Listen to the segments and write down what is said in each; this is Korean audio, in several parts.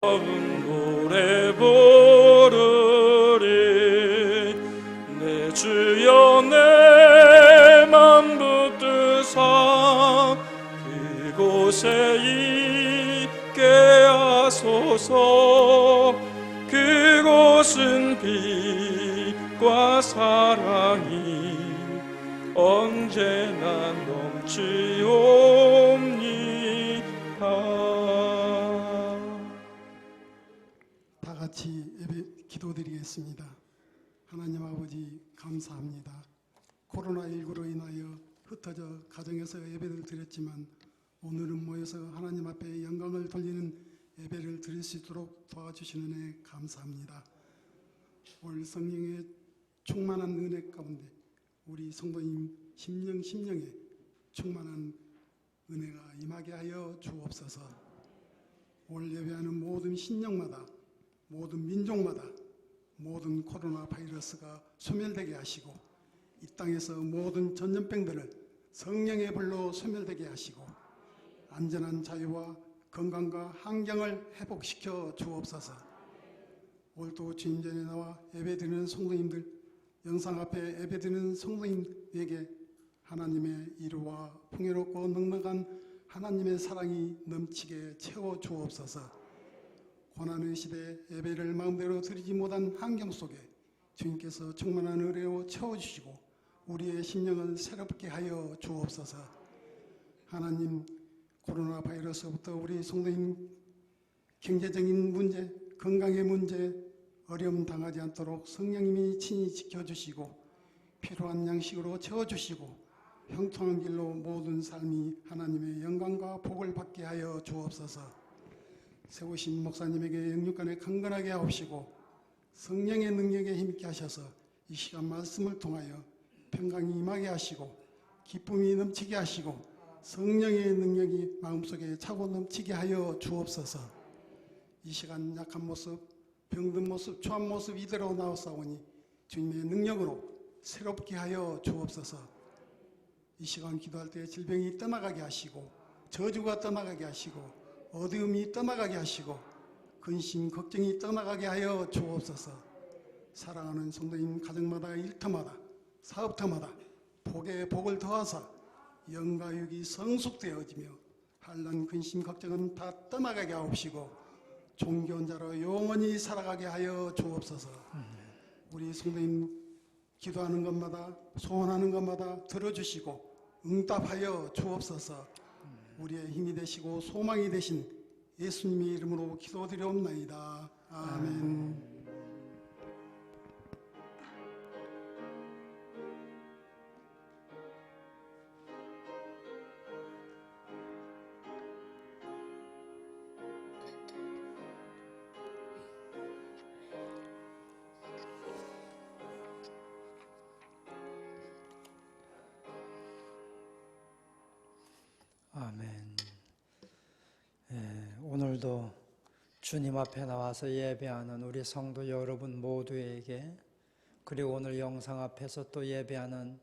노래 부르리. 내 주여 내 맘 붙드사 그곳에 있게 하소서. 그곳은 빛과 사랑이 언제나 넘치옵니다. 다 같이 예배 기도드리겠습니다. 하나님 아버지 감사합니다. 코로나19로 인하여 흩어져 가정에서 예배를 드렸지만 오늘은 모여서 하나님 앞에 영광을 돌리는 예배를 드릴 수 있도록 도와주시는 은혜 감사합니다. 올 성령의 충만한 은혜 가운데 우리 성도님 심령에 충만한 은혜가 임하게 하여 주옵소서. 올 예배하는 모든 신령마다, 모든 민족마다 모든 코로나 바이러스가 소멸되게 하시고 이 땅에서 모든 전염병들을 성령의 불로 소멸되게 하시고 안전한 자유와 건강과 환경을 회복시켜 주옵소서. 올도 주님 전에 나와 예배드리는 성도님들, 영상 앞에 예배드리는 성도님에게 하나님의 이루와 풍요롭고 넉넉한 하나님의 사랑이 넘치게 채워 주옵소서. 고난의 시대 예배를 마음대로 드리지 못한 환경 속에 주님께서 충만한 은혜로 채워주시고 우리의 심령을 새롭게 하여 주옵소서. 하나님, 코로나 바이러스부터 우리 성도님 경제적인 문제, 건강의 문제, 어려움 당하지 않도록 성령님이 친히 지켜주시고 필요한 양식으로 채워주시고 형통한 길로 모든 삶이 하나님의 영광과 복을 받게 하여 주옵소서. 세우신 목사님에게 영육간에 강건하게 하옵시고 성령의 능력에 힘있게 하셔서 이 시간 말씀을 통하여 평강이 임하게 하시고 기쁨이 넘치게 하시고 성령의 능력이 마음속에 차고 넘치게 하여 주옵소서. 이 시간 약한 모습, 병든 모습, 초한 모습 이대로 나오사오니 주님의 능력으로 새롭게 하여 주옵소서. 이 시간 기도할 때 질병이 떠나가게 하시고 저주가 떠나가게 하시고 어두움이 떠나가게 하시고 근심, 걱정이 떠나가게 하여 주옵소서. 사랑하는 성도인 가정마다 일터마다 사업터마다 복에 복을 더하사 영과 육이 성숙되어지며 한란 근심 걱정은 다 떠나가게 하옵시고 존귀한 자로 영원히 살아가게 하여 주옵소서. 우리 성도님 기도하는 것마다 소원하는 것마다 들어주시고 응답하여 주옵소서. 우리의 힘이 되시고 소망이 되신 예수님의 이름으로 기도드리옵나이다. 아멘. 아멘. 오늘도 주님 앞에 나와서 예배하는 우리 성도 여러분 모두에게, 그리고 오늘 영상 앞에서 또 예배하는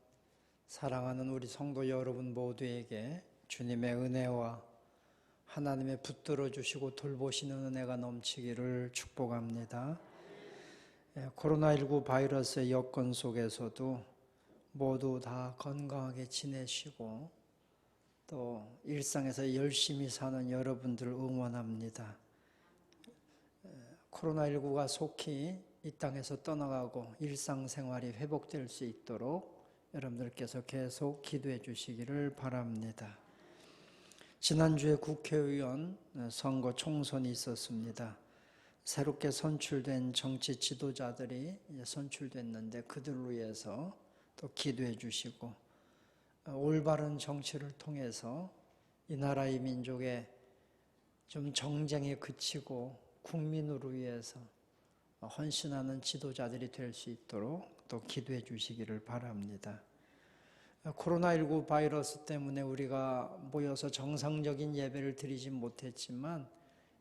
사랑하는 우리 성도 여러분 모두에게 주님의 은혜와 하나님의 붙들어 주시고 돌보시는 은혜가 넘치기를 축복합니다. 코로나19 바이러스의 여건 속에서도 모두 다 건강하게 지내시고 또 일상에서 열심히 사는 여러분들을 응원합니다. 코로나19가 속히 이 땅에서 떠나가고 일상생활이 회복될 수 있도록 여러분들께서 계속 기도해 주시기를 바랍니다. 지난주에 국회의원 선거 총선이 있었습니다. 새롭게 선출된 정치 지도자들이 선출됐는데 그들을 위해서 또 기도해 주시고 올바른 정치를 통해서 이 나라의 민족의 좀 정쟁에 그치고 국민을 위해서 헌신하는 지도자들이 될 수 있도록 또 기도해 주시기를 바랍니다. 코로나19 바이러스 때문에 우리가 모여서 정상적인 예배를 드리지 못했지만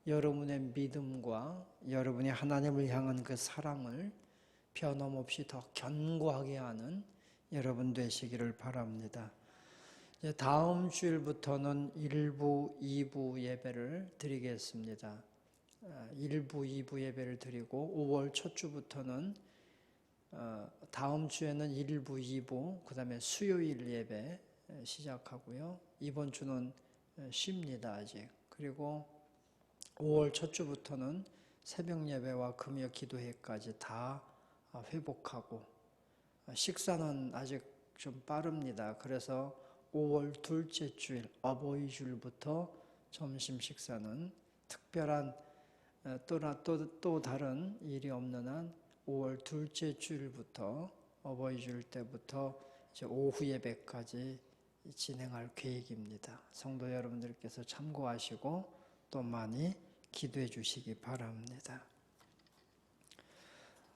여러분의 믿음과 여러분이 하나님을 향한 그 사랑을 변함없이 더 견고하게 하는 여러분 되시기를 바랍니다. 다음 주일부터는 1부, 2부 예배를 드리겠습니다. 1부, 2부 예배를 드리고 5월 첫 주부터는 다음 주에는 1부, 2부, 그 다음에 수요일 예배 시작하고요. 이번 주는 쉽니다 아직. 그리고 5월 첫 주부터는 새벽 예배와 금요 기도회까지 다 회복하고, 식사는 아직 좀 빠릅니다. 그래서 5월 둘째 주일 어버이 주일부터 점심 식사는 특별한 또 다른 일이 없는 한 5월 둘째 주일부터 어버이 주일 때부터 이제 오후 예배까지 진행할 계획입니다. 성도 여러분들께서 참고하시고 또 많이 기도해 주시기 바랍니다.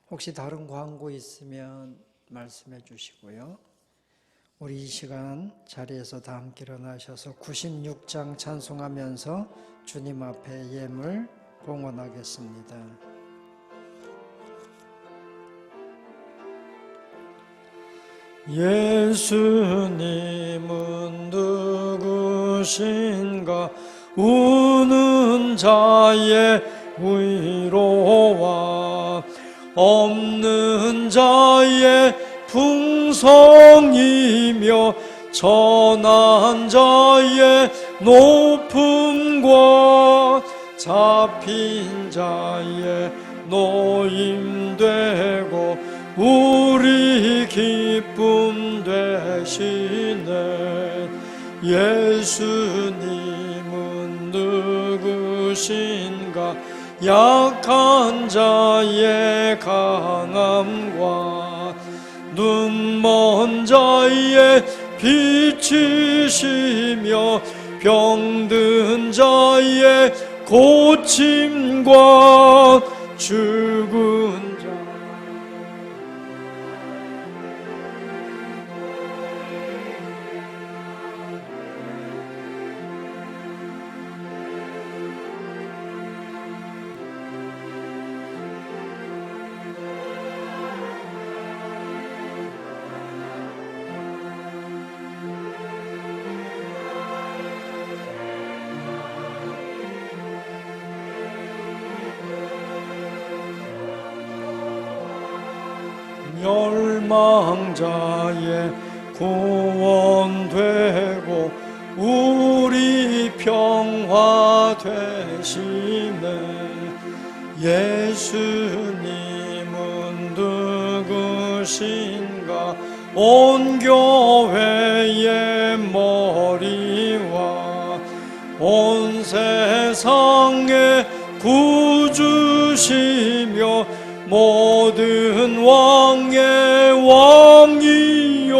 혹시 다른 광고 있으면 말씀해 주시고요. 우리 이 시간 자리에서 다 함께 일어나셔서 96장 찬송하면서 주님 앞에 예물 봉헌하겠습니다. 예수님은 누구신가? 우는 자의 위로와 없는 자의 풍성이며 천한 자의 높음과 잡힌 자의 노임되고 우리 기쁨 되시네. 예수님은 누구신가? 약한 자의 강함과 눈먼 자의 빛이시며 병든 자의 고침과 죽은 자 멸망자의 구원되고 우리 평화 되시네. 예수님은 누구신가? 온 교회의 머리와 온 세상의 구주시며 모든 왕의 왕이요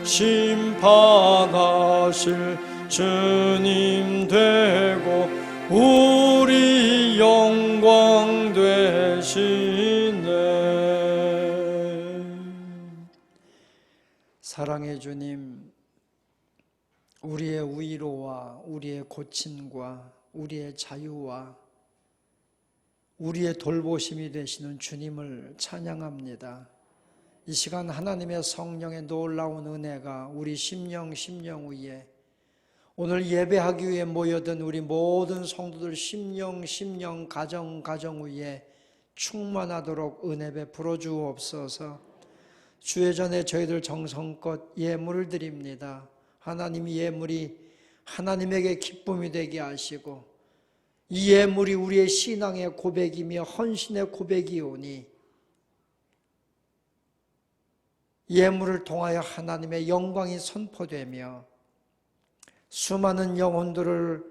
심판하실 주님 되고 우리 영광 되시네. 사랑의 주님, 우리의 위로와 우리의 고침과 우리의 자유와 우리의 돌보심이 되시는 주님을 찬양합니다. 이 시간 하나님의 성령의 놀라운 은혜가 우리 심령 위에, 오늘 예배하기 위해 모여든 우리 모든 성도들 심령 가정 위에 충만하도록 은혜 베풀어 주옵소서. 주의 전에 저희들 정성껏 예물을 드립니다. 하나님 예물이 하나님에게 기쁨이 되게 하시고 이 예물이 우리의 신앙의 고백이며 헌신의 고백이오니 예물을 통하여 하나님의 영광이 선포되며 수많은 영혼들을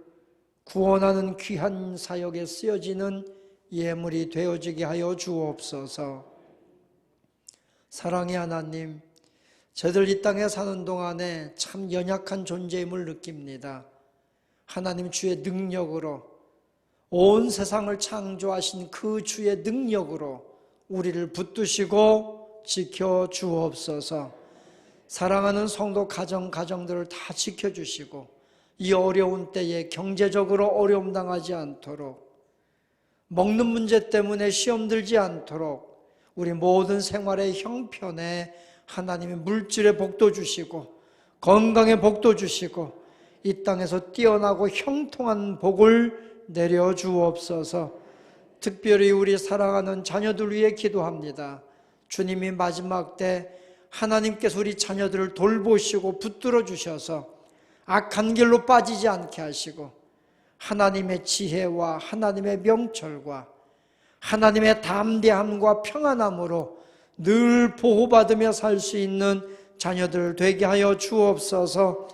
구원하는 귀한 사역에 쓰여지는 예물이 되어지게 하여 주옵소서. 사랑의 하나님, 저희들 이 땅에 사는 동안에 참 연약한 존재임을 느낍니다. 하나님 주의 능력으로 온 세상을 창조하신 그 주의 능력으로 우리를 붙드시고 지켜주옵소서. 사랑하는 성도 가정들을 다 지켜주시고 이 어려운 때에 경제적으로 어려움 당하지 않도록, 먹는 문제 때문에 시험 들지 않도록 우리 모든 생활의 형편에 하나님의 물질의 복도 주시고 건강의 복도 주시고 이 땅에서 뛰어나고 형통한 복을 내려 주옵소서. 특별히 우리 사랑하는 자녀들 위해 기도합니다. 주님이 마지막 때 하나님께서 우리 자녀들을 돌보시고 붙들어 주셔서 악한 길로 빠지지 않게 하시고 하나님의 지혜와 하나님의 명철과 하나님의 담대함과 평안함으로 늘 보호받으며 살 수 있는 자녀들 되게 하여 주옵소서.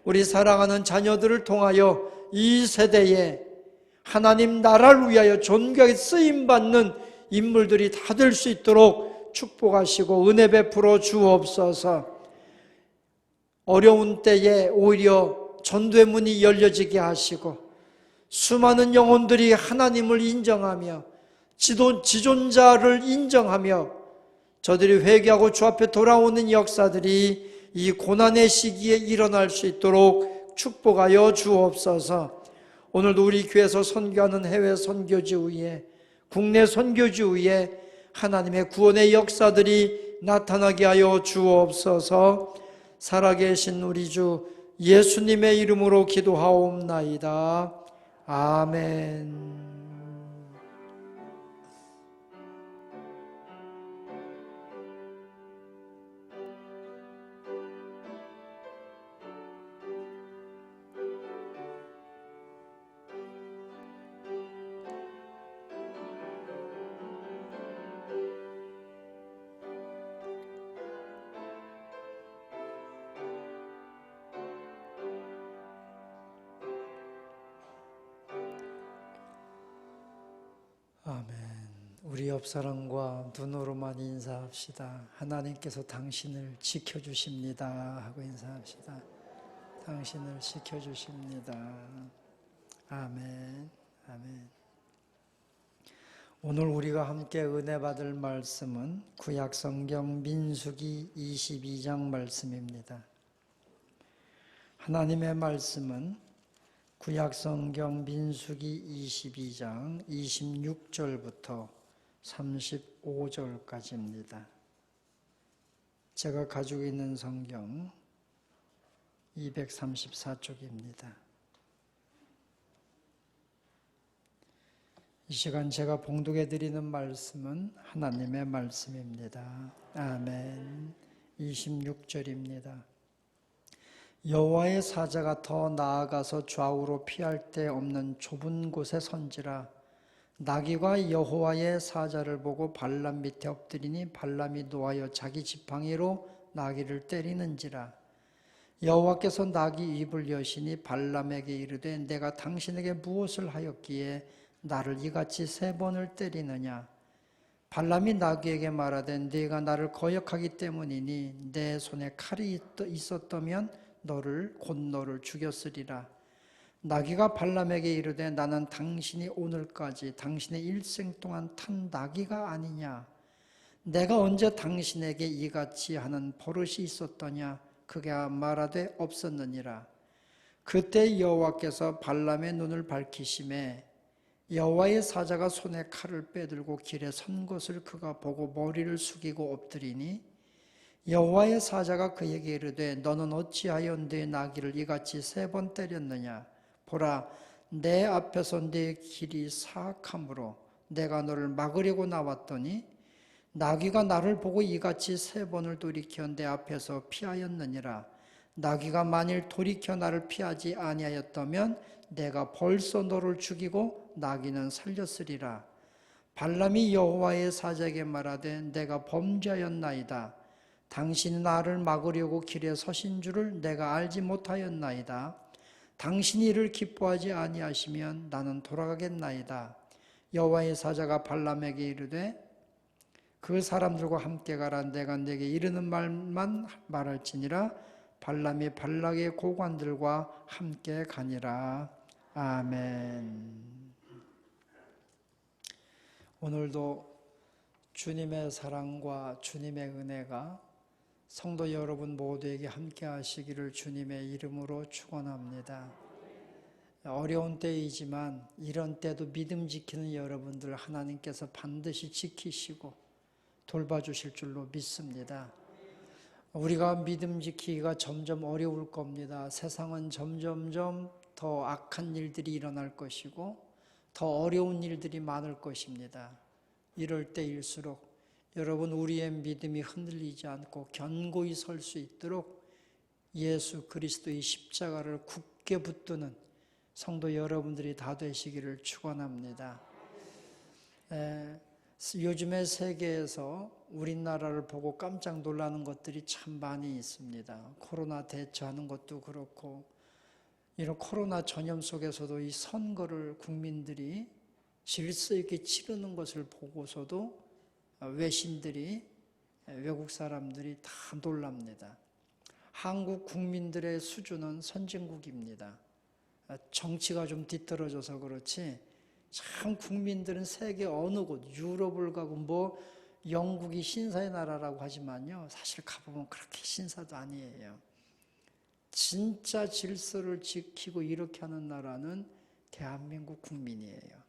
우리 사랑하는 자녀들을 통하여 이 세대에 하나님 나라를 위하여 존귀하게 쓰임받는 인물들이 다 될 수 있도록 축복하시고 은혜 베풀어 주옵소서. 어려운 때에 오히려 전도의 문이 열려지게 하시고 수많은 영혼들이 하나님을 인정하며 지존자를 인정하며 저들이 회개하고 주 앞에 돌아오는 역사들이 이 고난의 시기에 일어날 수 있도록 축복하여 주옵소서. 오늘도 우리 교회에서 선교하는 해외 선교지 위에 국내 선교지 위에 하나님의 구원의 역사들이 나타나게 하여 주옵소서. 살아계신 우리 주 예수님의 이름으로 기도하옵나이다. 아멘. 아멘. 우리 옆사람과 눈으로만 인사합시다. 하나님께서 당신을 지켜주십니다 하고 인사합시다. 당신을 지켜주십니다. 아멘. 아멘. 오늘 우리가 함께 은혜 받을 말씀은 구약성경 민수기 22장 말씀입니다. 하나님의 말씀은 구약성경 민수기 22장 26절부터 35절까지입니다. 제가 가지고 있는 성경 234쪽입니다. 이 시간 제가 봉독해 드리는 말씀은 하나님의 말씀입니다. 아멘. 26절입니다. 여호와의 사자가 더 나아가서 좌우로 피할 데 없는 좁은 곳에 선지라. 나귀가 여호와의 사자를 보고 발람 밑에 엎드리니 발람이 노하여 자기 지팡이로 나귀를 때리는지라. 여호와께서 나귀 입을 여시니 발람에게 이르되 내가 당신에게 무엇을 하였기에 나를 이같이 3번을 때리느냐. 발람이 나귀에게 말하되 네가 나를 거역하기 때문이니 내 손에 칼이 있었다면 너를 죽였으리라. 나귀가 발람에게 이르되 나는 당신이 오늘까지 당신의 일생 동안 탄 나귀가 아니냐. 내가 언제 당신에게 이같이 하는 버릇이 있었더냐. 그가 말하되 없었느니라. 그때 여호와께서 발람의 눈을 밝히시매 여호와의 사자가 손에 칼을 빼들고 길에 선 것을 그가 보고 머리를 숙이고 엎드리니 여호와의 사자가 그에게 이르되 너는 어찌하여 내 나귀를 이같이 3번 때렸느냐. 보라, 내 앞에서 내 길이 사악함으로 내가 너를 막으려고 나왔더니 나귀가 나를 보고 이같이 3번을 돌이켜 내 앞에서 피하였느니라. 나귀가 만일 돌이켜 나를 피하지 아니하였다면 내가 벌써 너를 죽이고 나귀는 살렸으리라. 발람이 여호와의 사자에게 말하되 내가 범죄하였나이다. 당신이 나를 막으려고 길에 서신 줄을 내가 알지 못하였나이다. 당신이 이를 기뻐하지 아니하시면 나는 돌아가겠나이다. 여호와의 사자가 발람에게 이르되 그 사람들과 함께 가라. 내가 네게 이르는 말만 말할지니라. 발람이 발락의 고관들과 함께 가니라. 아멘. 오늘도 주님의 사랑과 주님의 은혜가 성도 여러분 모두에게 함께 하시기를 주님의 이름으로 축원합니다. 어려운 때이지만 이런 때도 믿음 지키는 여러분들 하나님께서 반드시 지키시고 돌봐주실 줄로 믿습니다. 우리가 믿음 지키기가 점점 어려울 겁니다. 세상은 점점점 더 악한 일들이 일어날 것이고 더 어려운 일들이 많을 것입니다. 이럴 때일수록 여러분 우리의 믿음이 흔들리지 않고 견고히 설 수 있도록 예수 그리스도의 십자가를 굳게 붙드는 성도 여러분들이 다 되시기를 축원합니다. 요즘에 세계에서 우리나라를 보고 깜짝 놀라는 것들이 참 많이 있습니다. 코로나 대처하는 것도 그렇고 이런 코로나 전염 속에서도 이 선거를 국민들이 질서 있게 치르는 것을 보고서도 외신들이 외국 사람들이 다 놀랍니다. 한국 국민들의 수준은 선진국입니다. 정치가 좀 뒤떨어져서 그렇지 참 국민들은 세계 어느 곳 유럽을 가고 뭐 영국이 신사의 나라라고 하지만요 사실 가보면 그렇게 신사도 아니에요. 진짜 질서를 지키고 이렇게 하는 나라는 대한민국 국민이에요.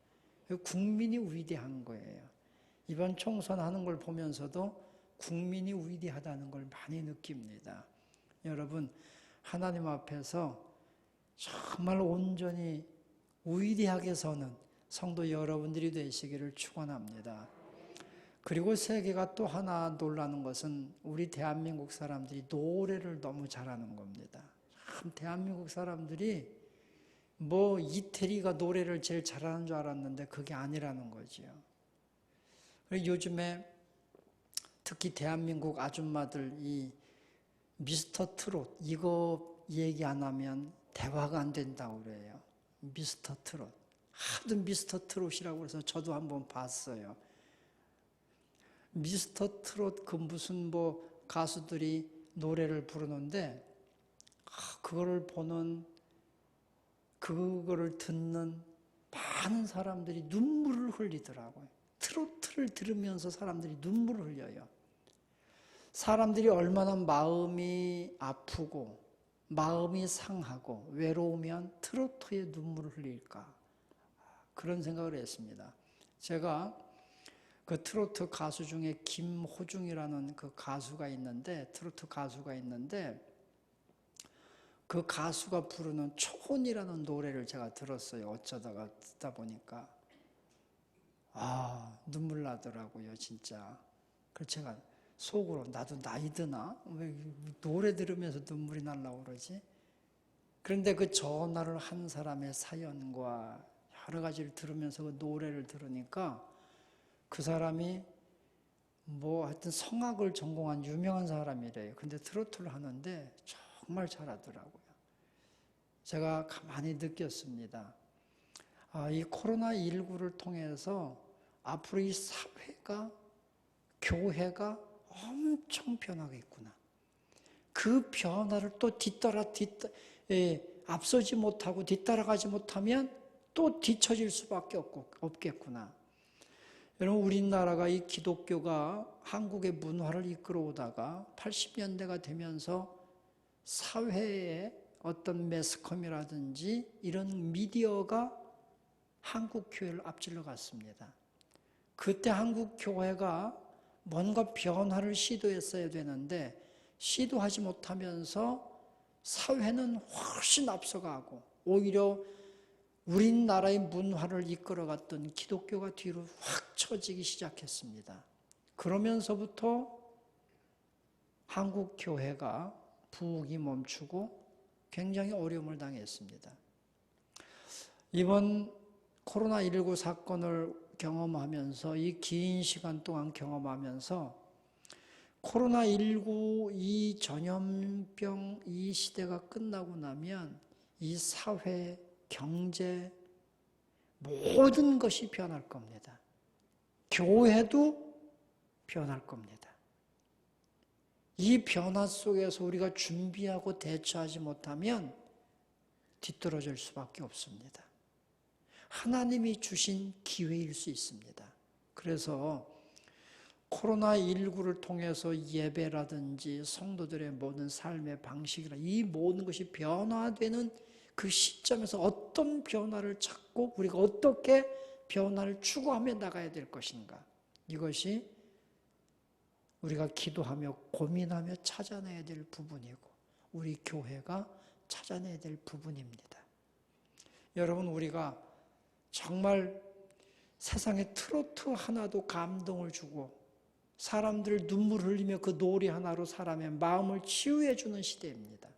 국민이 위대한 거예요. 이번 총선하는 걸 보면서도 국민이 위대하다는 걸 많이 느낍니다. 여러분 하나님 앞에서 정말 온전히 위대하게 서는 성도 여러분들이 되시기를 축원합니다. 그리고 세계가 또 하나 놀라는 것은 우리 대한민국 사람들이 노래를 너무 잘하는 겁니다. 참 대한민국 사람들이 뭐 이태리가 노래를 제일 잘하는 줄 알았는데 그게 아니라는 거죠. 그리고 요즘에 특히 대한민국 아줌마들 이 미스터 트롯 이거 얘기 안 하면 대화가 안 된다고 그래요. 미스터 트롯. 하도 미스터 트롯이라고 해서 저도 한번 봤어요. 미스터 트롯 그 무슨 뭐 가수들이 노래를 부르는데 그거를 보는 그거를 듣는 많은 사람들이 눈물을 흘리더라고요. 트로트를 들으면서 사람들이 눈물을 흘려요. 사람들이 얼마나 마음이 아프고 마음이 상하고 외로우면 트로트에 눈물을 흘릴까 그런 생각을 했습니다. 제가 그 트로트 가수 중에 김호중이라는 그 가수가 있는데 트로트 가수가 있는데 그 가수가 부르는 초혼이라는 노래를 제가 들었어요. 어쩌다가 듣다 보니까 눈물 나더라고요 진짜. 그래서 제가 속으로 나도 나이 드나? 왜 노래 들으면서 눈물이 날라고 그러지? 그런데 그 전화를 한 사람의 사연과 여러 가지를 들으면서 그 노래를 들으니까 그 사람이 뭐 하여튼 성악을 전공한 유명한 사람이래요. 근데 트로트를 하는데 정말 잘하더라고요. 제가 가만히 느꼈습니다. 이 코로나19를 통해서 앞으로 이 사회가, 교회가 엄청 변하겠구나. 그 변화를 또 앞서지 못하고 뒤따라가지 못하면 또 뒤처질 수밖에 없겠구나. 여러분 우리나라가 이 기독교가 한국의 문화를 이끌어오다가 80년대가 되면서 사회에 어떤 매스컴이라든지 이런 미디어가 한국 교회를 앞질러 갔습니다. 그때 한국 교회가 뭔가 변화를 시도했어야 되는데 시도하지 못하면서 사회는 훨씬 앞서가고 오히려 우리나라의 문화를 이끌어갔던 기독교가 뒤로 확 처지기 시작했습니다. 그러면서부터 한국 교회가 부흥이 멈추고 굉장히 어려움을 당했습니다. 이번 코로나19 사건을 경험하면서 이 긴 시간 동안 경험하면서 코로나19 이 전염병 이 시대가 끝나고 나면 이 사회, 경제 모든 것이 변할 겁니다. 교회도 변할 겁니다. 이 변화 속에서 우리가 준비하고 대처하지 못하면 뒤떨어질 수밖에 없습니다. 하나님이 주신 기회일 수 있습니다. 그래서 코로나19를 통해서 예배라든지 성도들의 모든 삶의 방식이라 이 모든 것이 변화되는 그 시점에서 어떤 변화를 찾고 우리가 어떻게 변화를 추구하며 나가야 될 것인가. 이것이 우리가 기도하며 고민하며 찾아내야 될 부분이고 우리 교회가 찾아내야 될 부분입니다. 여러분 우리가 정말 세상에 트로트 하나도 감동을 주고 사람들 눈물 흘리며 그 노래 하나로 사람의 마음을 치유해 주는 시대입니다.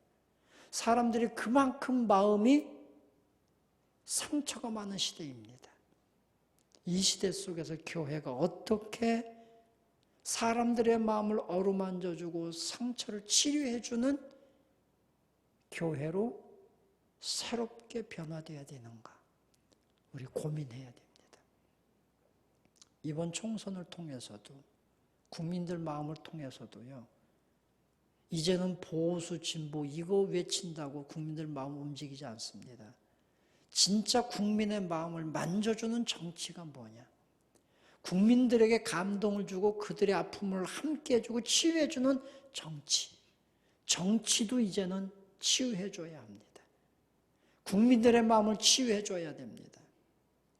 사람들이 그만큼 마음이 상처가 많은 시대입니다. 이 시대 속에서 교회가 어떻게 사람들의 마음을 어루만져주고 상처를 치료해주는 교회로 새롭게 변화되어야 되는가? 우리 고민해야 됩니다. 이번 총선을 통해서도 국민들 마음을 통해서도요. 이제는 보수, 진보 이거 외친다고 국민들 마음 움직이지 않습니다. 진짜 국민의 마음을 만져주는 정치가 뭐냐? 국민들에게 감동을 주고 그들의 아픔을 함께 해주고 치유해주는 정치. 정치도 이제는 치유해줘야 합니다. 국민들의 마음을 치유해줘야 됩니다.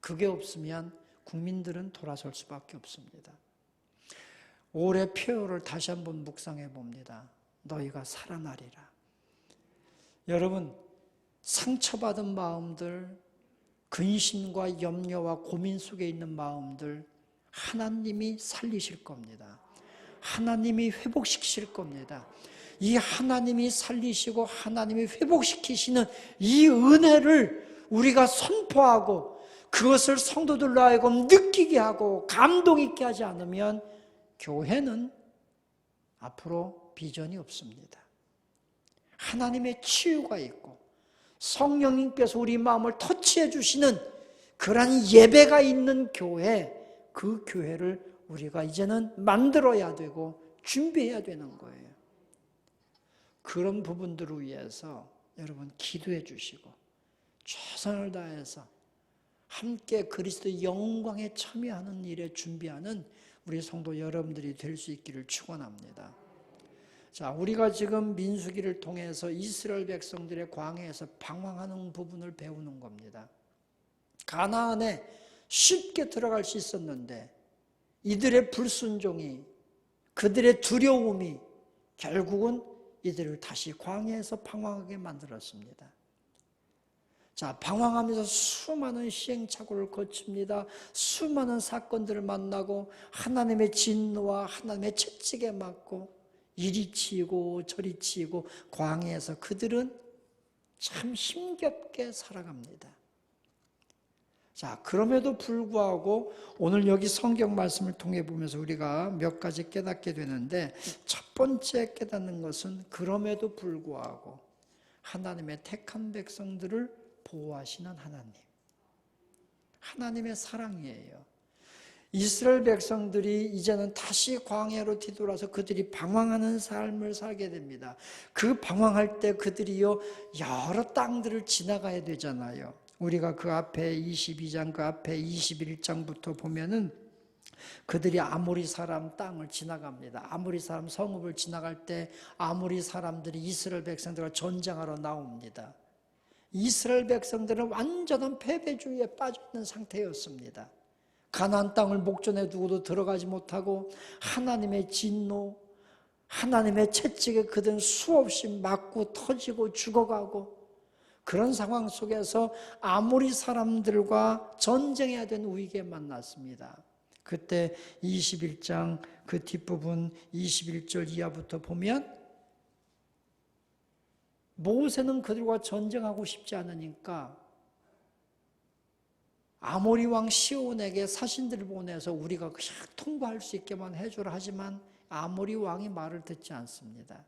그게 없으면 국민들은 돌아설 수밖에 없습니다. 올해 표어를 다시 한번 묵상해 봅니다. 너희가 살아나리라. 여러분, 상처받은 마음들, 근심과 염려와 고민 속에 있는 마음들 하나님이 살리실 겁니다. 하나님이 회복시키실 겁니다. 이 하나님이 살리시고 하나님이 회복시키시는 이 은혜를 우리가 선포하고 그것을 성도들로 하여금 느끼게 하고 감동 있게 하지 않으면 교회는 앞으로 비전이 없습니다. 하나님의 치유가 있고 성령님께서 우리 마음을 터치해 주시는 그러한 예배가 있는 교회, 그 교회를 우리가 이제는 만들어야 되고 준비해야 되는 거예요. 그런 부분들을 위해서 여러분 기도해 주시고 최선을 다해서 함께 그리스도의 영광에 참여하는 일에 준비하는 우리 성도 여러분들이 될 수 있기를 축원합니다. 자, 우리가 지금 민수기를 통해서 이스라엘 백성들의 광야에서 방황하는 부분을 배우는 겁니다. 가나안에 쉽게 들어갈 수 있었는데 이들의 불순종이, 그들의 두려움이 결국은 이들을 다시 광야에서 방황하게 만들었습니다. 자, 방황하면서 수많은 시행착오를 거칩니다. 수많은 사건들을 만나고 하나님의 진노와 하나님의 채찍에 맞고 이리 치이고 저리 치이고 광야에서 그들은 참 힘겹게 살아갑니다. 자, 그럼에도 불구하고 오늘 여기 성경 말씀을 통해 보면서 우리가 몇 가지 깨닫게 되는데 첫 번째 깨닫는 것은 그럼에도 불구하고 하나님의 택한 백성들을 보호하시는 하나님. 하나님의 사랑이에요. 이스라엘 백성들이 이제는 다시 광야로 뒤돌아서 그들이 방황하는 삶을 살게 됩니다. 그 방황할 때 그들이요 여러 땅들을 지나가야 되잖아요. 우리가 그 앞에 22장 그 앞에 21장부터 보면은 그들이 아모리 사람 땅을 지나갑니다. 아모리 사람 성읍을 지나갈 때 아모리 사람들이 이스라엘 백성들과 전쟁하러 나옵니다. 이스라엘 백성들은 완전한 패배주의에 빠져있는 상태였습니다. 가나안 땅을 목전에 두고도 들어가지 못하고 하나님의 진노, 하나님의 채찍에 그들은 수없이 맞고 터지고 죽어가고 그런 상황 속에서 아모리 사람들과 전쟁해야 되는 위기에 만났습니다. 그때 21장 그 뒷부분 21절 이하부터 보면 모세는 그들과 전쟁하고 싶지 않으니까 아모리 왕 시온에게 사신들을 보내서 우리가 그냥 통과할 수 있게만 해주라 하지만 아모리 왕이 말을 듣지 않습니다.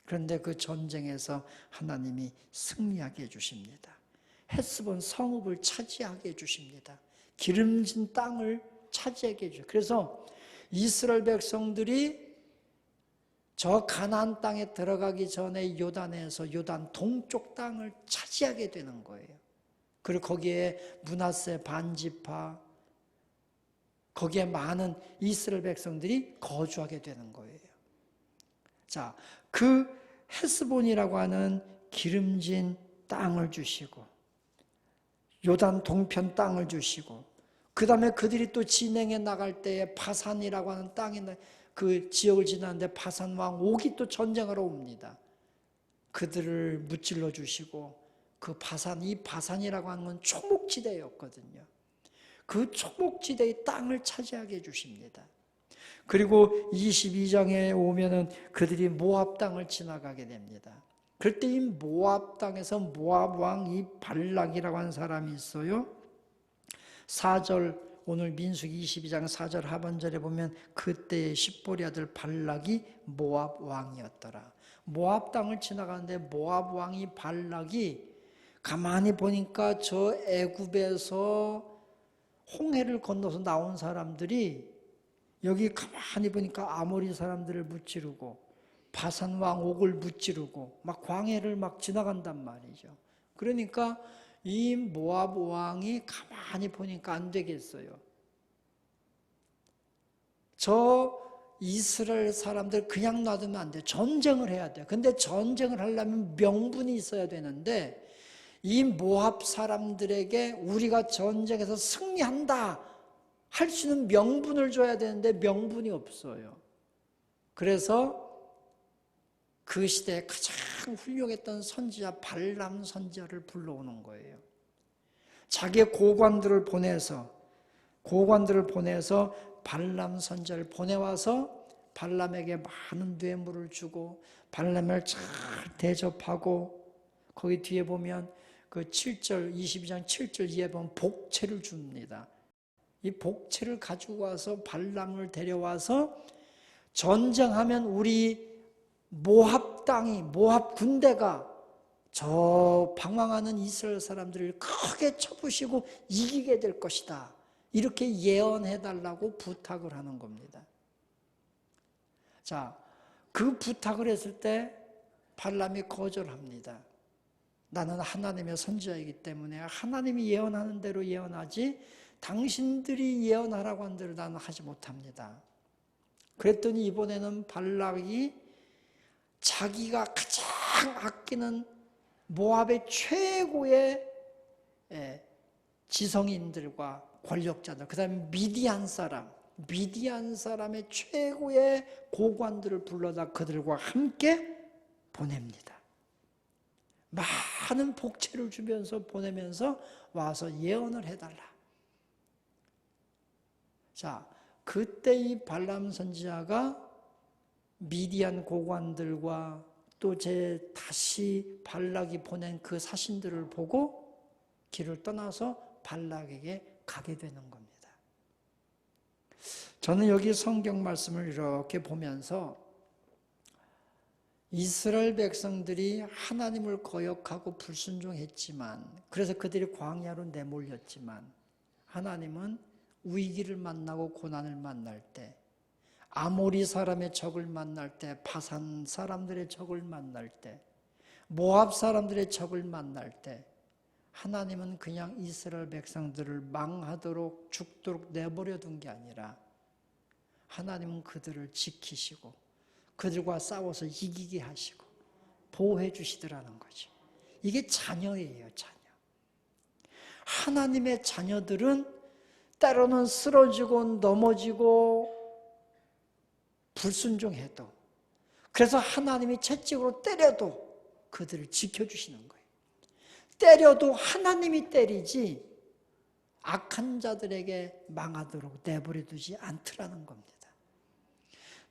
그런데 그 전쟁에서 하나님이 승리하게 해주십니다. 헷스본 성읍을 차지하게 해주십니다. 기름진 땅을 차지하게 해주십니다. 그래서 이스라엘 백성들이 저 가나안 땅에 들어가기 전에 요단에서 요단 동쪽 땅을 차지하게 되는 거예요. 그리고 거기에 므낫세 반지파, 거기에 많은 이스라엘 백성들이 거주하게 되는 거예요. 자, 그 헷스본이라고 하는 기름진 땅을 주시고 요단 동편 땅을 주시고 그 다음에 그들이 또 진행해 나갈 때에 바산이라고 하는 땅이 그 지역을 지나는데 바산 왕 옥이 또 전쟁하러 옵니다. 그들을 무찔러 주시고 그 바산, 이 바산이라고 하는 건 초목지대였거든요. 그 초목지대의 땅을 차지하게 해주십니다. 그리고 22장에 오면은 그들이 모압 땅을 지나가게 됩니다. 그럴 때 이 모압 땅에서 모압 왕 이 발락이라고 하는 사람이 있어요. 4절, 오늘 민수기 22장 4절 하반절에 보면 그때의 십보리 아들 발락이 모압 왕이었더라. 모압 땅을 지나가는데 모압 왕이 발락이 가만히 보니까 저 애굽에서 홍해를 건너서 나온 사람들이 여기 가만히 보니까 아모리 사람들을 무찌르고 바산 왕 옥을 무찌르고 막 광해를 막 지나간단 말이죠. 그러니까 이 모압 왕이 가만히 보니까 안 되겠어요. 저 이스라엘 사람들 그냥 놔두면 안 돼. 전쟁을 해야 돼. 근데 전쟁을 하려면 명분이 있어야 되는데 이 모압 사람들에게 우리가 전쟁에서 승리한다 할 수 있는 명분을 줘야 되는데 명분이 없어요. 그래서 그 시대에 가장 훌륭했던 선지자 발람 선지자를 불러오는 거예요. 자기의 고관들을 보내서 발람 선지자를 보내와서 발람에게 많은 뇌물을 주고 발람을 잘 대접하고 거기 뒤에 보면 그 7절 22장 7절 이하에 보면 복채를 줍니다. 이 복채를 가지고 와서 발람을 데려와서 전쟁하면 우리 모압 땅이 모압 군대가 저 방황하는 이스라엘 사람들을 크게 쳐부시고 이기게 될 것이다. 이렇게 예언해달라고 부탁을 하는 겁니다. 자, 그 부탁을 했을 때 발람이 거절합니다. 나는 하나님의 선지자이기 때문에 하나님이 예언하는 대로 예언하지 당신들이 예언하라고 한 대로 나는 하지 못합니다. 그랬더니 이번에는 발락이 자기가 가장 아끼는 모압의 최고의 지성인들과 권력자들, 그 다음에 미디안 사람의 최고의 고관들을 불러다 그들과 함께 보냅니다. 많은 복채를 주면서 보내면서 와서 예언을 해달라. 자, 그때 이 발람 선지자가 미디안 고관들과 또 다시 발락이 보낸 그 사신들을 보고 길을 떠나서 발락에게 가게 되는 겁니다. 저는 여기 성경 말씀을 이렇게 보면서 이스라엘 백성들이 하나님을 거역하고 불순종했지만, 그래서 그들이 광야로 내몰렸지만, 하나님은 위기를 만나고 고난을 만날 때, 아모리 사람의 적을 만날 때, 바산 사람들의 적을 만날 때, 모압 사람들의 적을 만날 때, 하나님은 그냥 이스라엘 백성들을 망하도록 죽도록 내버려 둔 게 아니라 하나님은 그들을 지키시고 그들과 싸워서 이기게 하시고 보호해 주시더라는 거죠. 이게 자녀예요, 자녀. 하나님의 자녀들은 때로는 쓰러지고 넘어지고 불순종해도, 그래서 하나님이 채찍으로 때려도 그들을 지켜주시는 거예요. 때려도 하나님이 때리지 악한 자들에게 망하도록 내버려 두지 않더라는 겁니다.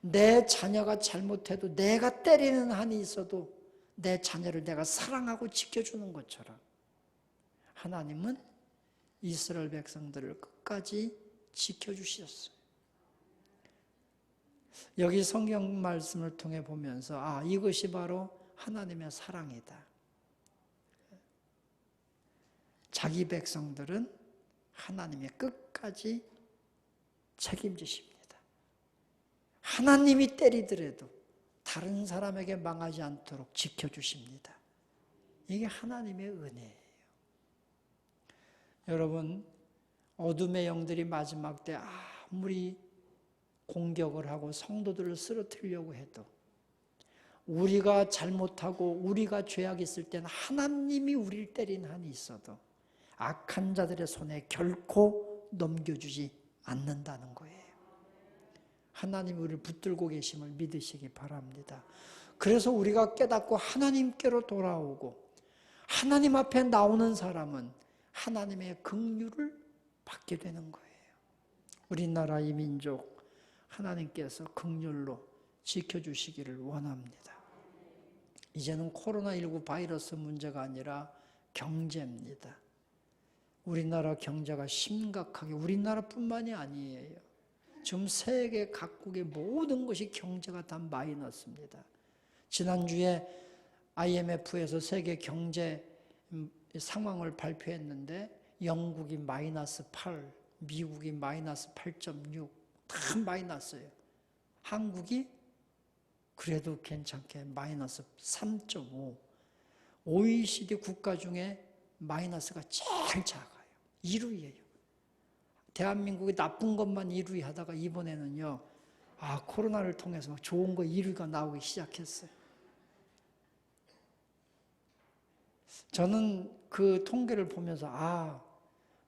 내 자녀가 잘못해도 내가 때리는 한이 있어도 내 자녀를 내가 사랑하고 지켜주는 것처럼 하나님은 이스라엘 백성들을 끝까지 지켜주셨어요. 여기 성경 말씀을 통해 보면서 이것이 바로 하나님의 사랑이다. 자기 백성들은 하나님의 끝까지 책임지십니다. 하나님이 때리더라도 다른 사람에게 망하지 않도록 지켜주십니다. 이게 하나님의 은혜예요. 여러분, 어둠의 영들이 마지막 때 아무리 공격을 하고 성도들을 쓰러뜨리려고 해도 우리가 잘못하고 우리가 죄악이 있을 때는 하나님이 우리를 때리는 한이 있어도 악한 자들의 손에 결코 넘겨주지 않는다는 거예요. 하나님이 우리를 붙들고 계심을 믿으시기 바랍니다. 그래서 우리가 깨닫고 하나님께로 돌아오고 하나님 앞에 나오는 사람은 하나님의 긍휼을 받게 되는 거예요. 우리나라 이 민족 하나님께서 긍휼로 지켜주시기를 원합니다. 이제는 코로나19 바이러스 문제가 아니라 경제입니다. 우리나라 경제가 심각하게, 우리나라뿐만이 아니에요. 지금 세계 각국의 모든 것이 경제가 다 마이너스입니다. 지난주에 IMF에서 세계 경제 상황을 발표했는데 영국이 마이너스 8, 미국이 마이너스 8.6, 다 마이너스예요. 한국이 그래도 괜찮게 마이너스 3.5. OECD 국가 중에 마이너스가 제일 작아요. 1위예요. 대한민국이 나쁜 것만 1위 하다가 이번에는요, 코로나를 통해서 막 좋은 거 1위가 나오기 시작했어요. 저는 그 통계를 보면서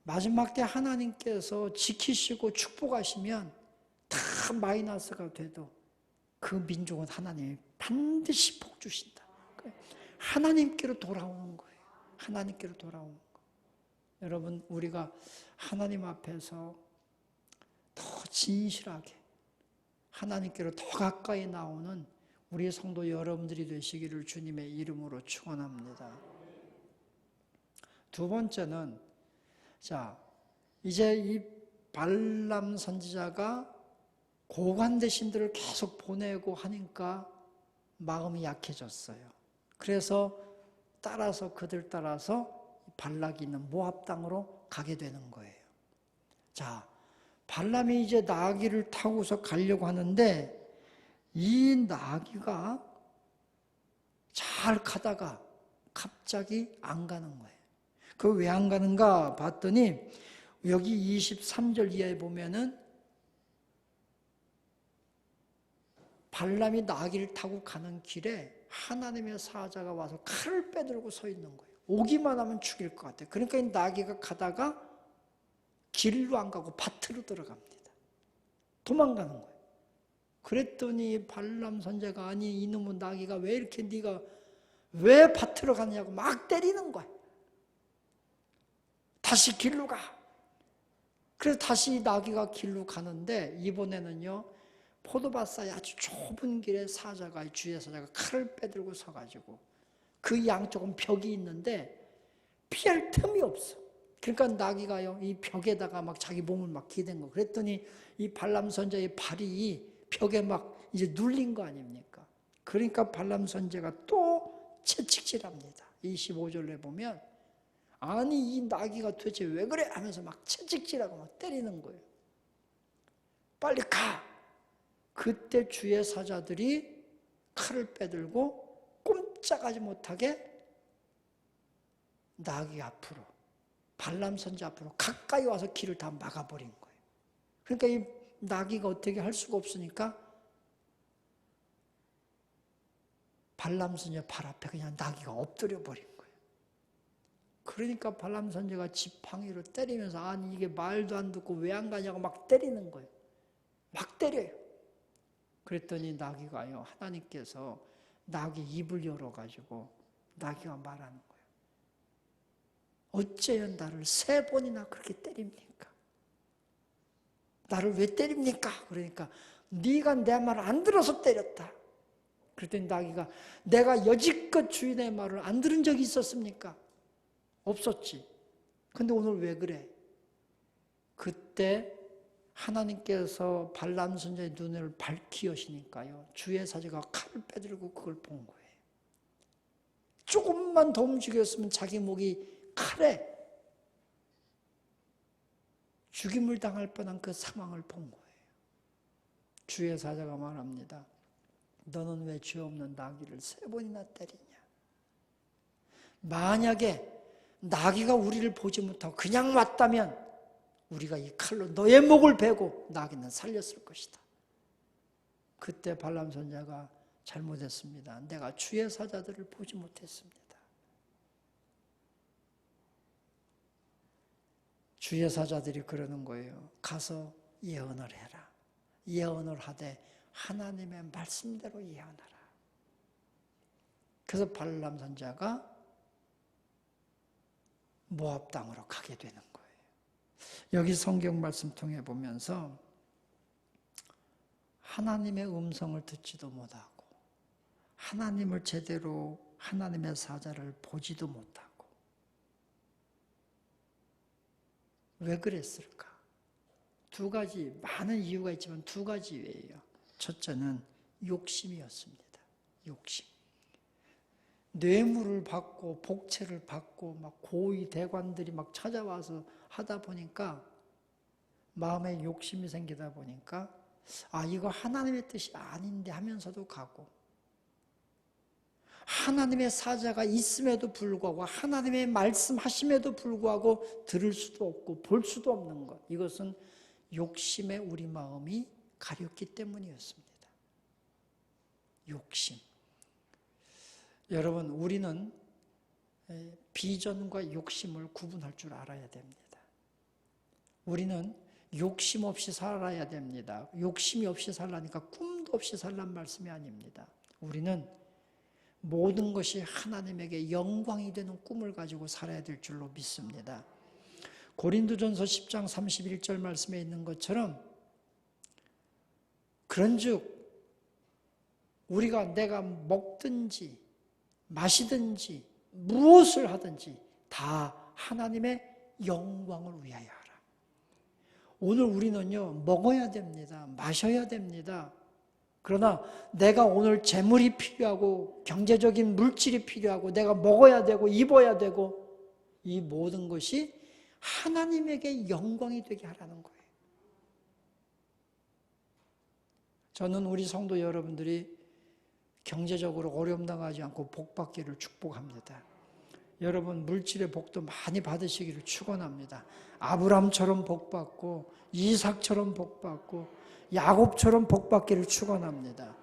마지막 때 하나님께서 지키시고 축복하시면 다 마이너스가 돼도 그 민족은 하나님이 반드시 복 주신다. 하나님께로 돌아오는 거예요. 하나님께로 돌아오는 거. 여러분, 우리가 하나님 앞에서 더 진실하게 하나님께로 더 가까이 나오는 우리 성도 여러분들이 되시기를 주님의 이름으로 축원합니다. 두 번째는, 이제 이 발람 선지자가 고관 대신들을 계속 보내고 하니까 마음이 약해졌어요. 그래서 그들 따라서 발락이 있는 모압 땅으로 가게 되는 거예요. 발람이 이제 나귀를 타고서 가려고 하는데 이 나귀가 잘 가다가 갑자기 안 가는 거예요. 그 왜 안 가는가 봤더니 여기 23절 이하에 보면은 발람이 나귀를 타고 가는 길에 하나님의 사자가 와서 칼을 빼들고 서 있는 거예요. 오기만 하면 죽일 것 같아요. 그러니까 이 나귀가 가다가 길로 안 가고 밭으로 들어갑니다. 도망가는 거예요. 그랬더니 발람 선지자가 이놈의 나귀가 왜 이렇게 네가 왜 밭으로 가냐고 막 때리는 거예요. 다시 길로 가. 그래서 다시 나귀가 길로 가는데 이번에는요, 포도밭 사이 아주 좁은 길에 주의 사자가 칼을 빼들고 서가지고 그 양쪽은 벽이 있는데 피할 틈이 없어. 그러니까 나귀가요, 이 벽에다가 막 자기 몸을 막 기댄 거. 그랬더니 이 발람 선지자의 발이 벽에 막 이제 눌린 거 아닙니까? 그러니까 발람 선지자가 또 채찍질합니다. 25절에 보면 이 나귀가 도대체 왜 그래? 하면서 막 채찍질하고 막 때리는 거예요. 빨리 가! 그때 주의 사자들이 칼을 빼들고 꼼짝하지 못하게 나귀 앞으로, 발람 선지자 앞으로 가까이 와서 길을 다 막아버린 거예요. 그러니까 이 나귀가 어떻게 할 수가 없으니까 발람 선지자 발 앞에 그냥 나귀가 엎드려 버린 거예요. 그러니까 발람 선지자가 지팡이로 때리면서 이게 말도 안 듣고 왜 안 가냐고 막 때리는 거예요. 막 때려요. 그랬더니 나귀가요, 하나님께서 나귀 입을 열어가지고 나귀가 말하는 거예요. 어째요 나를 3번이나 그렇게 때립니까? 나를 왜 때립니까? 그러니까 네가 내 말을 안 들어서 때렸다. 그랬더니 나귀가 내가 여지껏 주인의 말을 안 들은 적이 있었습니까? 없었지. 근데 오늘 왜 그래? 그때 하나님께서 발람 선지자의 눈을 밝히 여시니까요, 주의 사자가 칼을 빼들고 그걸 본 거예요. 조금만 더 움직였으면 자기 목이 칼에 죽임을 당할 뻔한 그 상황을 본 거예요. 주의 사자가 말합니다. 너는 왜 죄 없는 나귀를 3번이나 때리냐? 만약에 나귀가 우리를 보지 못하고 그냥 왔다면 우리가 이 칼로 너의 목을 베고 나귀는 살렸을 것이다. 그때 발람 선지자가 잘못했습니다. 내가 주의 사자들을 보지 못했습니다. 주의 사자들이 그러는 거예요. 가서 예언을 해라. 예언을 하되 하나님의 말씀대로 예언하라. 그래서 발람 선지자가 모압 땅으로 가게 되는 거예요. 여기 성경 말씀 통해 보면서 하나님의 음성을 듣지도 못하고 하나님을 제대로 하나님의 사자를 보지도 못하고 왜 그랬을까? 두 가지, 많은 이유가 있지만 두 가지예요. 첫째는 욕심이었습니다. 욕심. 뇌물을 받고 복채를 받고 막 고위 대관들이 막 찾아와서 하다 보니까 마음에 욕심이 생기다 보니까 이거 하나님의 뜻이 아닌데 하면서도 가고, 하나님의 사자가 있음에도 불구하고 하나님의 말씀하심에도 불구하고 들을 수도 없고 볼 수도 없는 것, 이것은 욕심에 우리 마음이 가렸기 때문이었습니다. 욕심. 여러분, 우리는 비전과 욕심을 구분할 줄 알아야 됩니다. 우리는 욕심 없이 살아야 됩니다. 욕심이 없이 살라니까 꿈도 없이 살란 말씀이 아닙니다. 우리는 모든 것이 하나님에게 영광이 되는 꿈을 가지고 살아야 될 줄로 믿습니다. 고린도전서 10장 31절 말씀에 있는 것처럼 그런즉 우리가 내가 먹든지 마시든지 무엇을 하든지 다 하나님의 영광을 위하여 하라. 오늘 우리는요, 먹어야 됩니다. 마셔야 됩니다. 그러나 내가 오늘 재물이 필요하고 경제적인 물질이 필요하고 내가 먹어야 되고 입어야 되고 이 모든 것이 하나님에게 영광이 되게 하라는 거예요. 저는 우리 성도 여러분들이 경제적으로 어려움 당하지 않고 복 받기를 축복합니다. 여러분 물질의 복도 많이 받으시기를 축원합니다. 아브람처럼 복 받고 이삭처럼 복 받고 야곱처럼 복 받기를 축원합니다.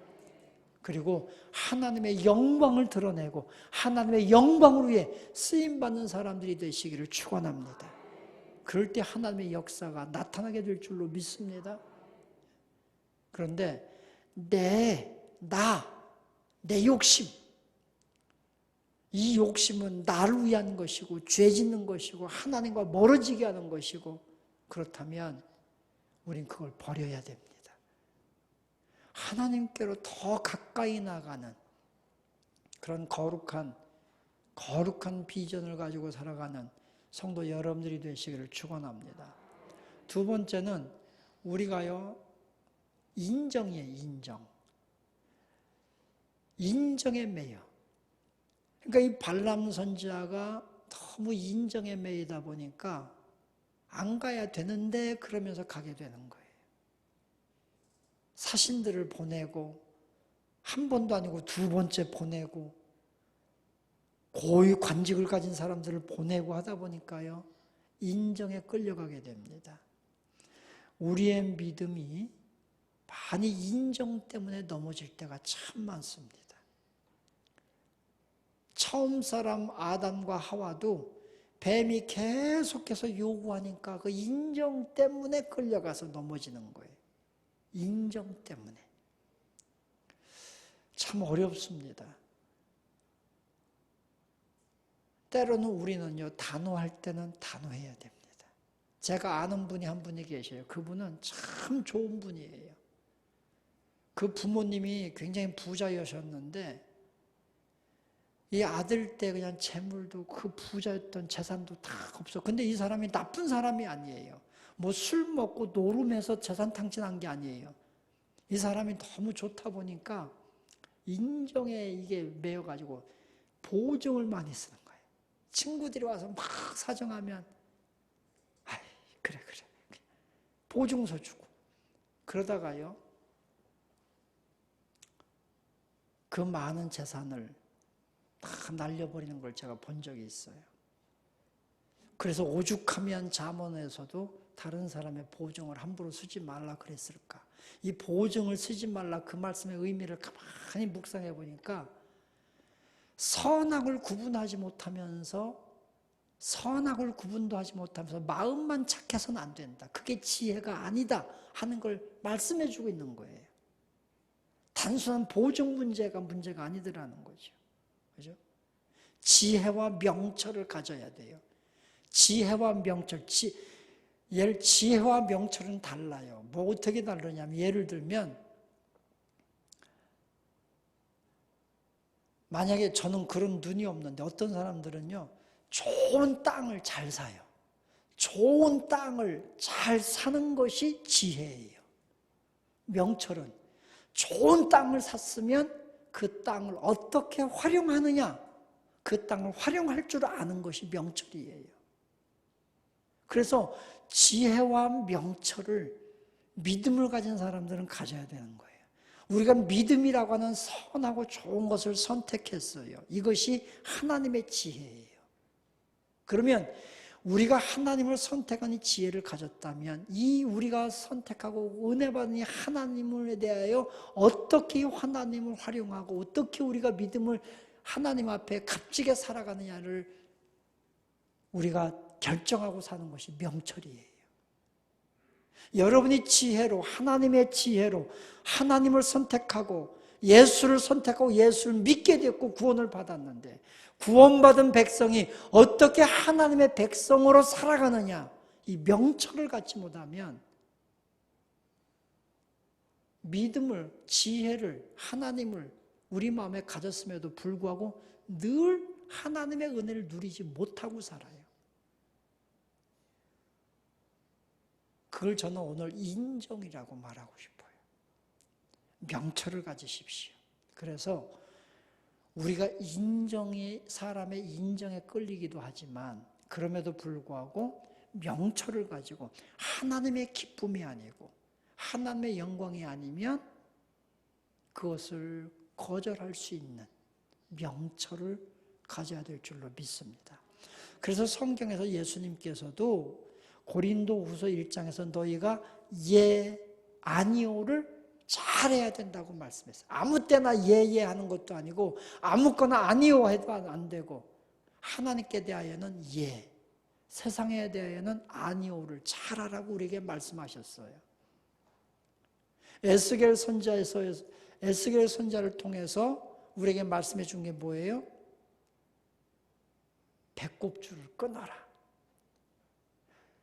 그리고 하나님의 영광을 드러내고 하나님의 영광을 위해 쓰임 받는 사람들이 되시기를 축원합니다. 그럴 때 하나님의 역사가 나타나게 될 줄로 믿습니다. 그런데 내 욕심, 이 욕심은 나를 위한 것이고 죄 짓는 것이고 하나님과 멀어지게 하는 것이고, 그렇다면 우린 그걸 버려야 됩니다. 하나님께로 더 가까이 나가는 그런 거룩한 비전을 가지고 살아가는 성도 여러분들이 되시기를 축원합니다. 두 번째는 우리가요, 인정이에요. 인정에 매여. 그러니까 이 발람 선지자가 너무 인정에 매이다 보니까 안 가야 되는데 그러면서 가게 되는 거예요. 사신들을 보내고 한 번도 아니고 두 번째 보내고 고위 관직을 가진 사람들을 보내고 하다 보니까요, 인정에 끌려가게 됩니다. 우리의 믿음이 많이 인정 때문에 넘어질 때가 참 많습니다. 처음 사람 아담과 하와도 뱀이 계속해서 요구하니까 그 인정 때문에 끌려가서 넘어지는 거예요. 인정 때문에. 참 어렵습니다. 때로는 우리는요, 단호할 때는 단호해야 됩니다. 제가 아는 분이 한 분이 계셔요. 그분은 참 좋은 분이에요. 그 부모님이 굉장히 부자여셨는데 이 아들 때 그냥 재물도 그 부자였던 재산도 다 없어. 근데 이 사람이 나쁜 사람이 아니에요. 뭐 술 먹고 노름해서 재산 탕진한 게 아니에요. 이 사람이 너무 좋다 보니까 인정에 이게 매여가지고 보증을 많이 쓰는 거예요. 친구들이 와서 막 사정하면 그래 보증서 주고, 그러다가요 그 많은 재산을 다 날려버리는 걸 제가 본 적이 있어요. 그래서 오죽하면 잠언에서도 다른 사람의 보증을 함부로 쓰지 말라 그랬을까. 이 보증을 쓰지 말라 그 말씀의 의미를 가만히 묵상해 보니까 선악을 구분하지 못하면서 선악을 구분도 하지 못하면서 마음만 착해서는 안 된다. 그게 지혜가 아니다 하는 걸 말씀해 주고 있는 거예요. 단순한 보증 문제가 아니더라는 거죠. 그죠? 지혜와 명철을 가져야 돼요. 지혜와 명철. 지혜와 명철은 달라요. 뭐 어떻게 다르냐면 예를 들면 만약에 저는 그런 눈이 없는데 어떤 사람들은요 좋은 땅을 잘 사요. 좋은 땅을 잘 사는 것이 지혜예요. 명철은 좋은 땅을 샀으면 그 땅을 어떻게 활용하느냐, 그 땅을 활용할 줄 아는 것이 명철이에요. 그래서 지혜와 명철을 믿음을 가진 사람들은 가져야 되는 거예요. 우리가 믿음이라고 하는 선하고 좋은 것을 선택했어요. 이것이 하나님의 지혜예요. 그러면 우리가 하나님을 선택한 이 지혜를 가졌다면 이 우리가 선택하고 은혜 받은 이 하나님에 대하여 어떻게 하나님을 활용하고 어떻게 우리가 믿음을 하나님 앞에 값지게 살아가느냐를 우리가 결정하고 사는 것이 명철이에요. 여러분이 지혜로 하나님의 지혜로 하나님을 선택하고 예수를 선택하고 예수를 믿게 됐고 구원을 받았는데 구원받은 백성이 어떻게 하나님의 백성으로 살아가느냐 이 명철을 갖지 못하면 믿음을 지혜를 하나님을 우리 마음에 가졌음에도 불구하고 늘 하나님의 은혜를 누리지 못하고 살아요. 그걸 저는 오늘 인정이라고 말하고 싶어요. 명철을 가지십시오. 그래서 우리가 사람의 인정에 끌리기도 하지만 그럼에도 불구하고 명철을 가지고 하나님의 기쁨이 아니고 하나님의 영광이 아니면 그것을 거절할 수 있는 명철을 가져야 될 줄로 믿습니다. 그래서 성경에서 예수님께서도 고린도후서 1장에서 너희가 아니오를 잘해야 된다고 말씀했어요. 아무 때나 하는 것도 아니고 아무거나 아니오 해도 안 되고 하나님께 대하여는 세상에 대하여는 아니오를 잘하라고 우리에게 말씀하셨어요. 에스겔 선자를 통해서 우리에게 말씀해 준 게 뭐예요? 배꼽줄을 끊어라.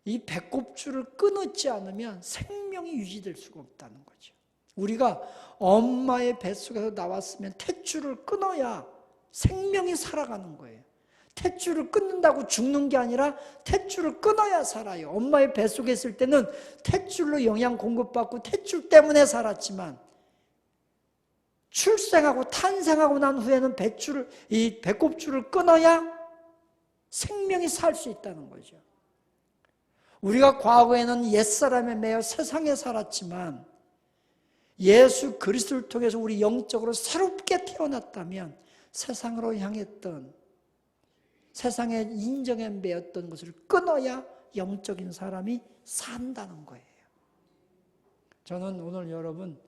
이 배꼽줄을 끊었지 않으면 생명이 유지될 수가 없다는 거죠. 우리가 엄마의 뱃속에서 나왔으면 탯줄을 끊어야 생명이 살아가는 거예요. 탯줄을 끊는다고 죽는 게 아니라 탯줄을 끊어야 살아요. 엄마의 뱃속에 있을 때는 탯줄로 영양 공급받고 탯줄 때문에 살았지만 출생하고 탄생하고 난 후에는 이 배꼽줄을 끊어야 생명이 살 수 있다는 거죠. 우리가 과거에는 옛사람에 매여 세상에 살았지만 예수 그리스도를 통해서 우리 영적으로 새롭게 태어났다면 세상으로 향했던 세상의 인정에 매였던 것을 끊어야 영적인 사람이 산다는 거예요. 저는 오늘 여러분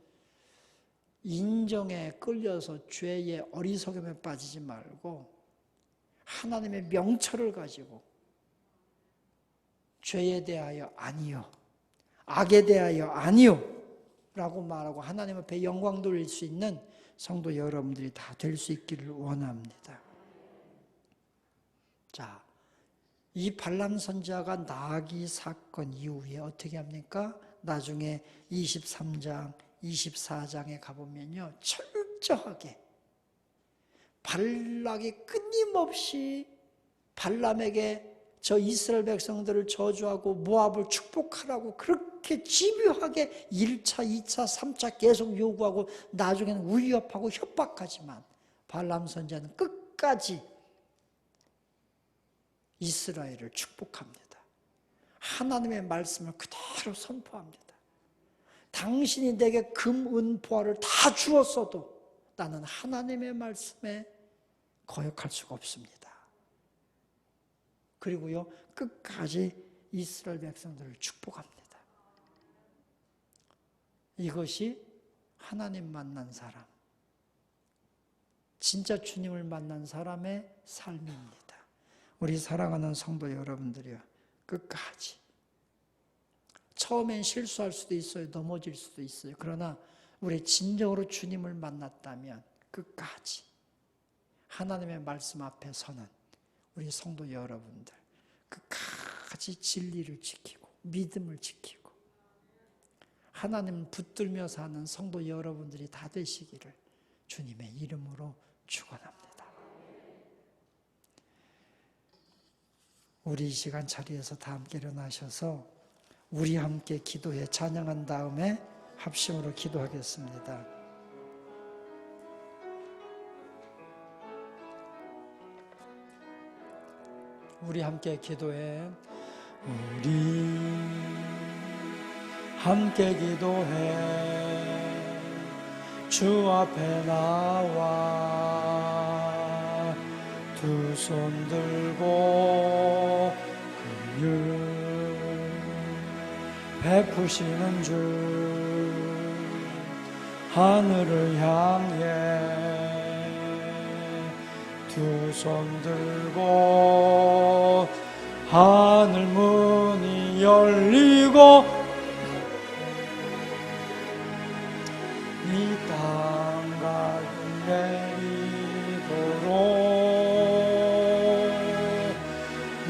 인정에 끌려서 죄의 어리석음에 빠지지 말고 하나님의 명철을 가지고 죄에 대하여 아니요, 악에 대하여 아니요 라고 말하고 하나님 앞에 영광 돌릴 수 있는 성도 여러분들이 다 될 수 있기를 원합니다. 자, 이 발람 선지자가 나귀 사건 이후에 어떻게 합니까? 나중에 23장, 24장에 가보면요 철저하게 발락이 끊임없이 발람에게 저 이스라엘 백성들을 저주하고 모압을 축복하라고 그렇게 집요하게 1차, 2차, 3차 계속 요구하고 나중에는 위협하고 협박하지만 발람 선지자는 끝까지 이스라엘을 축복합니다. 하나님의 말씀을 그대로 선포합니다. 당신이 내게 금, 은, 보화를 다 주었어도 나는 하나님의 말씀에 거역할 수가 없습니다. 그리고요 끝까지 이스라엘 백성들을 축복합니다. 이것이 하나님 만난 사람, 진짜 주님을 만난 사람의 삶입니다. 우리 사랑하는 성도 여러분들이요 끝까지 처음엔 실수할 수도 있어요. 넘어질 수도 있어요. 그러나 우리 진정으로 주님을 만났다면 끝까지 하나님의 말씀 앞에 서는 우리 성도 여러분들 끝까지 진리를 지키고 믿음을 지키고 하나님을 붙들며 사는 성도 여러분들이 다 되시기를 주님의 이름으로 축원합니다. 우리 이 시간 자리에서 다 함께 일어나셔서 우리 함께 기도해 찬양한 다음에 합심으로 기도하겠습니다. 우리 함께 기도해. 우리 함께 기도해. 주 앞에 나와 두 손 들고 긍휼 베푸시는 주 하늘을 향해 두 손 들고 하늘 문이 열리고 이 땅 가득 내리도록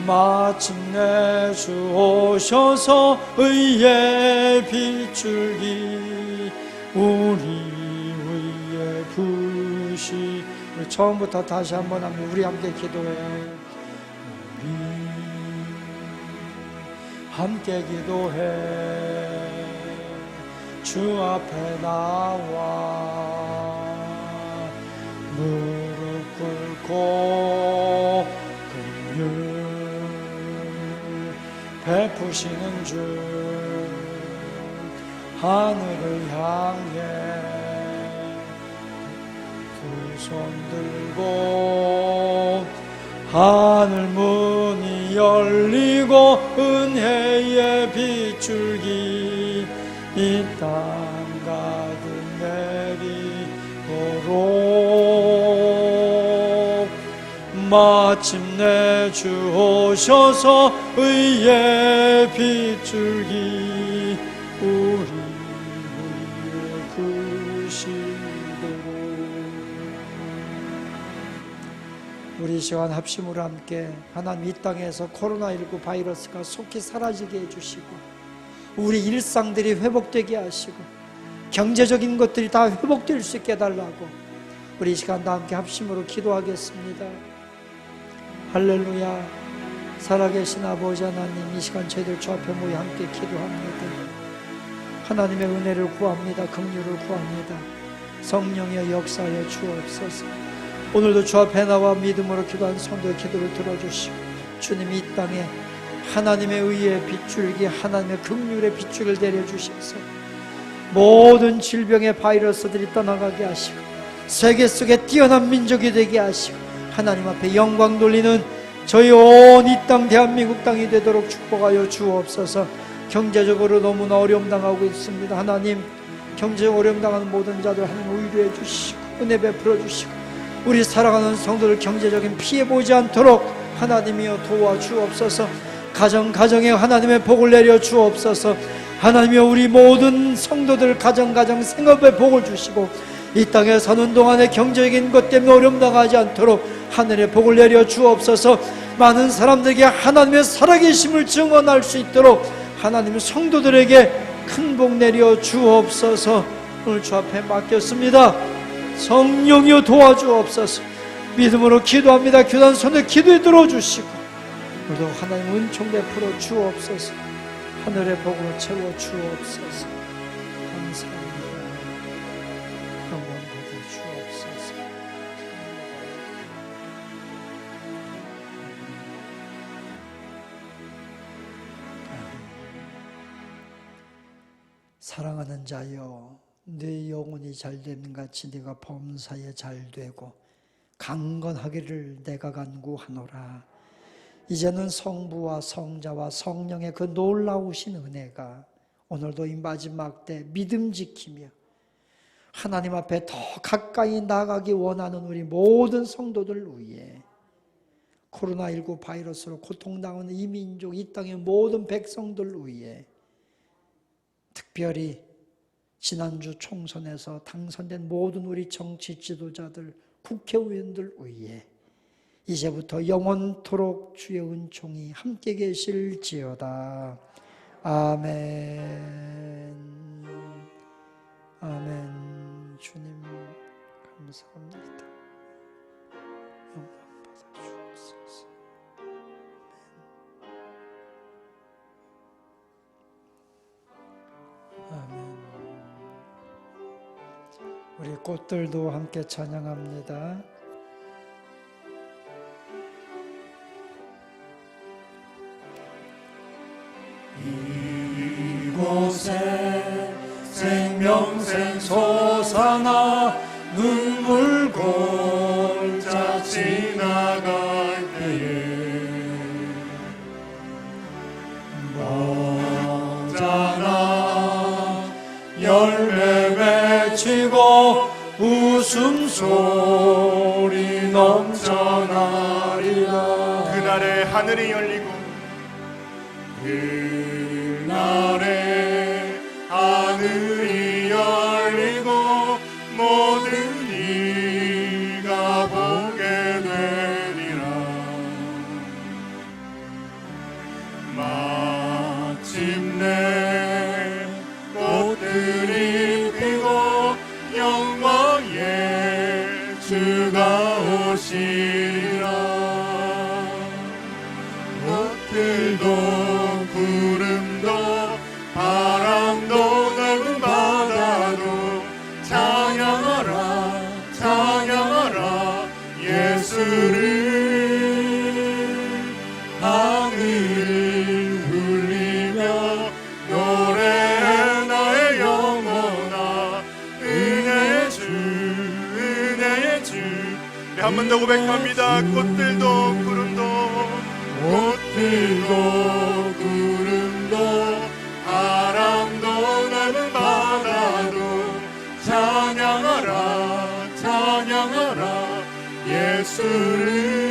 마침내 주 오셔서 의의 빗줄기 우리 위에 부시. 우리 처음부터 다시 한번 하면 우리 함께 기도해. 우리 함께 기도해. 주 앞에 나와 무릎 꿇고 긍휼 베푸시는 주 하늘을 향해 두 손 들고 하늘 문이 열리고 은혜의 빗줄기 이 땅 가득 내리도록 마침내 주 오셔서 의의 빗줄기 우리 위에 부시도록. 우리 시간 합심으로 함께 하나님 이 땅에서 코로나19 바이러스가 속히 사라지게 해주시고 우리 일상들이 회복되게 하시고 경제적인 것들이 다 회복될 수 있게 해달라고 우리 이 시간 다 함께 합심으로 기도하겠습니다. 할렐루야. 살아계신 아버지 하나님, 이 시간 저희들 주 앞에 모여 함께 기도합니다. 하나님의 은혜를 구합니다. 긍휼을 구합니다. 성령의 역사에 주옵소서. 오늘도 주 앞에 나와 믿음으로 기도한 성도의 기도를 들어주시고 주님이 이 땅에 하나님의 의의 빗줄기, 하나님의 긍휼의 빗줄기를 내려주셔서 모든 질병의 바이러스들이 떠나가게 하시고 세계 속에 뛰어난 민족이 되게 하시고 하나님 앞에 영광 돌리는 저희 온 이 땅 대한민국 땅이 되도록 축복하여 주옵소서. 경제적으로 너무나 어려움 당하고 있습니다. 하나님, 경제적 어려움 당하는 모든 자들 하나님 위로해 주시고 은혜 베풀어 주시고 우리 살아가는 성도들 경제적인 피해 보지 않도록 하나님이여 도와주옵소서. 가정에 하나님의 복을 내려 주옵소서. 하나님이여 우리 모든 성도들 가정 생업에 복을 주시고 이 땅에 사는 동안에 경제적인 것 때문에 어려움 당하지 않도록 하늘의 복을 내려 주옵소서. 많은 사람들에게 하나님의 살아계심을 증언할 수 있도록 하나님의 성도들에게 큰 복 내려 주옵소서. 오늘 주 앞에 맡겼습니다. 성령이여 도와주옵소서. 믿음으로 기도합니다. 교단 손에 기도에 들어주시고 오늘도 하나님 은총 베풀어 주옵소서. 하늘의 복으로 채워 주옵소서. 감사합니다. 영원 받아 주옵소서. 사랑하는 자여, 네 영혼이 잘됨 같이 네가 범사에 잘되고 강건하기를 내가 간구하노라. 이제는 성부와 성자와 성령의 그 놀라우신 은혜가 오늘도 이 마지막 때 믿음 지키며 하나님 앞에 더 가까이 나가기 원하는 우리 모든 성도들 위해 코로나19 바이러스로 고통당하는 이 민족, 이 땅의 모든 백성들 위해 특별히 지난주 총선에서 당선된 모든 우리 정치 지도자들, 국회의원들 위해 이제부터 영원토록 주의 은총이 함께 계실지어다. 아멘. 아멘. 주님 감사합니다. 영광 받아 주옵소서. 아멘. 우리 꽃들도 함께 찬양합니다. 이곳에 생명샘 솟아나 눈물 골짜 지나갈 때에 먹자나 열매 맺히고 웃음소리 넘쳐나리라. 그날에 하늘이 열리고 그날에 하늘이 열리고 모든 이가 보게 되리라. 마침내 꽃들이 피고 영광의 주가 오시리라. 꽃들도 구름도 바람도 넓은 바다도 찬양하라 찬양하라 예수를. 하늘을 울리며 노래해 나의 영혼아 은혜의 주 은혜의 주. 네, 한 번 더 고백합니다. 꽃들도 구름도 꽃들도 구름도 바람도 넓은 바다도 찬양하라 찬양하라 예수를.